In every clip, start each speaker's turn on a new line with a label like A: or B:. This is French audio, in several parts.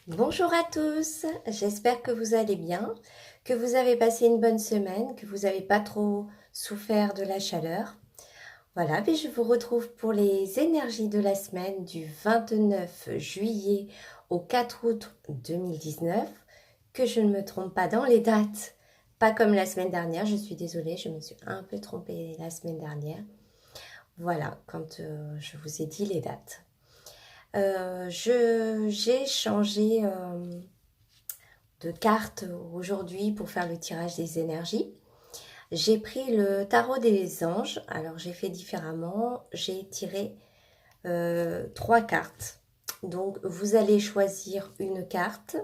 A: Bonjour à tous, j'espère que vous allez bien, que vous avez passé une bonne semaine, que vous n'avez pas trop souffert de la chaleur. Voilà, puis je vous retrouve pour les énergies de la semaine du 29 juillet au 4 août 2019. Que je ne me trompe pas dans les dates, pas comme la semaine dernière, je suis désolée, je me suis un peu trompée la semaine dernière. Voilà, quand je vous ai dit les dates. J'ai changé de cartes aujourd'hui pour faire le tirage des énergies. J'ai pris le tarot des anges. Alors j'ai fait différemment. J'ai tiré 3 cartes. Donc vous allez choisir une carte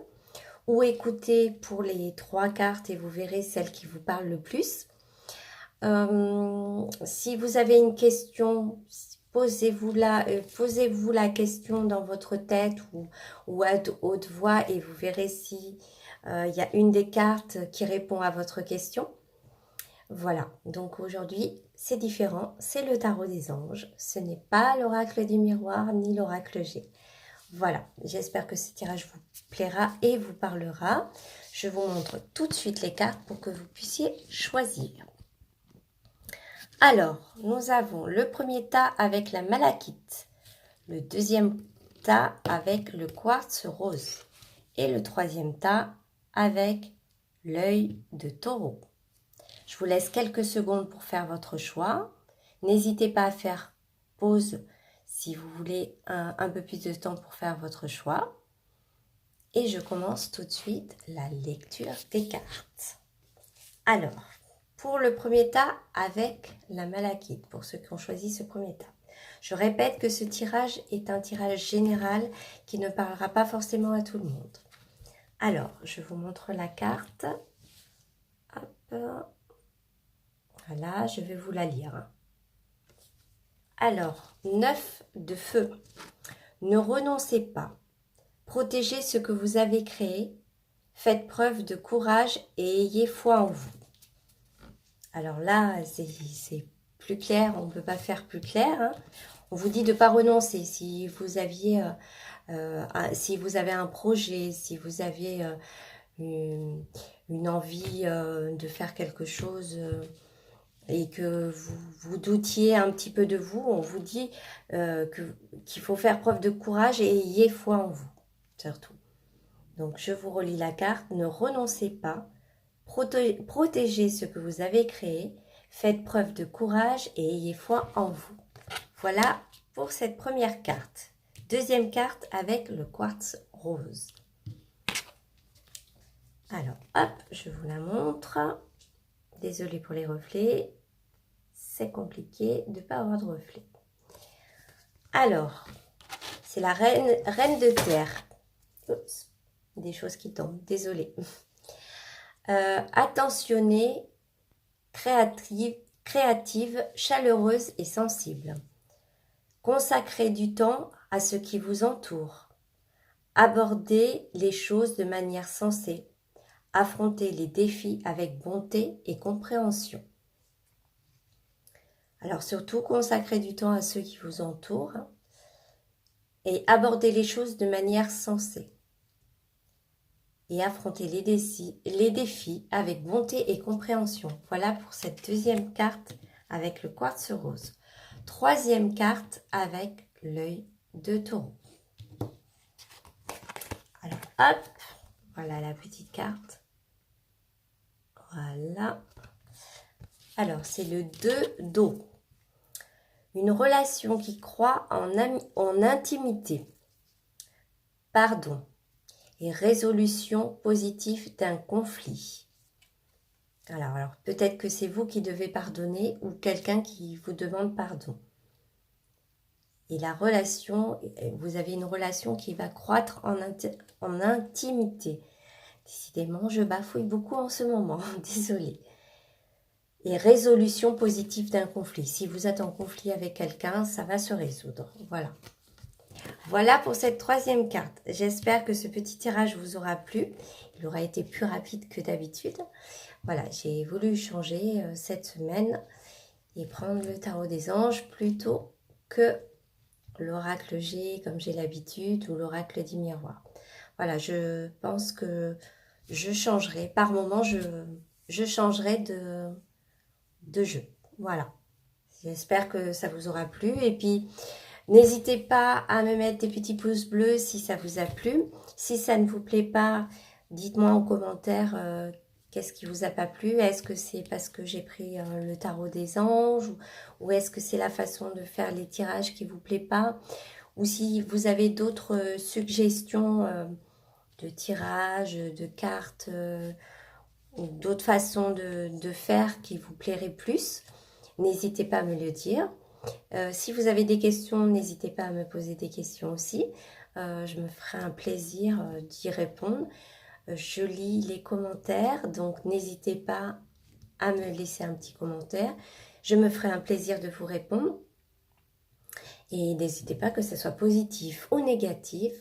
A: ou écouter pour les 3 cartes et vous verrez celle qui vous parle le plus. Si vous avez une question, posez-vous la question dans votre tête ou à haute voix et vous verrez si il y a une des cartes qui répond à votre question. Voilà, donc aujourd'hui c'est différent, c'est le tarot des anges, ce n'est pas l'oracle du miroir ni l'oracle G. Voilà, j'espère que ce tirage vous plaira et vous parlera. Je vous montre tout de suite les cartes pour que vous puissiez choisir. Alors, nous avons le premier tas avec la malachite, le deuxième tas avec le quartz rose et le troisième tas avec l'œil de taureau. Je vous laisse quelques secondes pour faire votre choix. N'hésitez pas à faire pause si vous voulez un peu plus de temps pour faire votre choix. Et je commence tout de suite la lecture des cartes. Alors, pour le premier tas avec la malachite, pour ceux qui ont choisi ce premier tas. Je répète que ce tirage est un tirage général qui ne parlera pas forcément à tout le monde. Alors, je vous montre la carte. Hop. Voilà, je vais vous la lire. Alors, 9 de feu. Ne renoncez pas. Protégez ce que vous avez créé. Faites preuve de courage et ayez foi en vous. Alors là, c'est plus clair, on ne peut pas faire plus clair. Hein. On vous dit de ne pas renoncer. Si vous avez un projet, si vous avez une envie de faire quelque chose et que vous doutiez un petit peu de vous, on vous dit qu'il faut faire preuve de courage et ayez foi en vous, surtout. Donc je vous relis la carte, ne renoncez pas. Protégez ce que vous avez créé, faites preuve de courage et ayez foi en vous. Voilà pour cette première carte. Deuxième carte avec le quartz rose. Alors, hop, je vous la montre. Désolée pour les reflets. C'est compliqué de ne pas avoir de reflets. Alors, c'est la reine de terre. Oups, des choses qui tombent, désolée. Attentionnée, créative, chaleureuse et sensible. Consacrez du temps à ce qui vous entoure. Abordez les choses de manière sensée. Affrontez les défis avec bonté et compréhension. Alors surtout, consacrez du temps à ceux qui vous entourent et abordez les choses de manière sensée. Et affrontez les défis avec bonté et compréhension. Voilà pour cette deuxième carte avec le quartz rose. Troisième carte avec l'œil de taureau. Alors hop, voilà la petite carte. Voilà. Alors c'est le 2 d'eau. Une relation qui croit en intimité. Pardon et résolution positive d'un conflit. Alors peut-être que c'est vous qui devez pardonner ou quelqu'un qui vous demande pardon. Et la relation, vous avez une relation qui va croître en intimité. Décidément, je bafouille beaucoup en ce moment, désolée. Et résolution positive d'un conflit. Si vous êtes en conflit avec quelqu'un, ça va se résoudre. Voilà. Voilà pour cette troisième carte. J'espère que ce petit tirage vous aura plu. Il aura été plus rapide que d'habitude. Voilà, j'ai voulu changer cette semaine et prendre le tarot des anges plutôt que l'oracle G comme j'ai l'habitude ou l'oracle du miroir. voilà, je pense que je changerai. Par moment, je changerai de jeu. Voilà. J'espère que ça vous aura plu. Et puis, n'hésitez pas à me mettre des petits pouces bleus si ça vous a plu. Si ça ne vous plaît pas, dites-moi en commentaire qu'est-ce qui vous a pas plu. Est-ce que c'est parce que j'ai pris le tarot des anges ou est-ce que c'est la façon de faire les tirages qui vous plaît pas? Ou si vous avez d'autres suggestions de tirage, de cartes ou d'autres façons de faire qui vous plairaient plus, n'hésitez pas à me le dire. Si vous avez des questions, n'hésitez pas à me poser des questions aussi. Je me ferai un plaisir d'y répondre. Je lis les commentaires, donc n'hésitez pas à me laisser un petit commentaire. Je me ferai un plaisir de vous répondre. Et n'hésitez pas que ce soit positif ou négatif.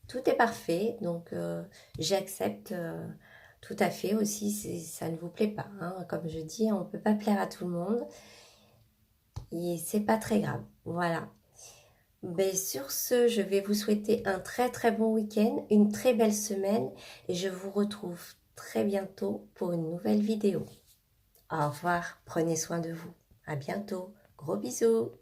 A: Tout est parfait, donc j'accepte tout à fait aussi si ça ne vous plaît pas. Hein. Comme je dis, on ne peut pas plaire à tout le monde. Et c'est pas très grave. Voilà. Ben, sur ce, je vais vous souhaiter un très très bon week-end, une très belle semaine et je vous retrouve très bientôt pour une nouvelle vidéo. Au revoir, prenez soin de vous. À bientôt. Gros bisous.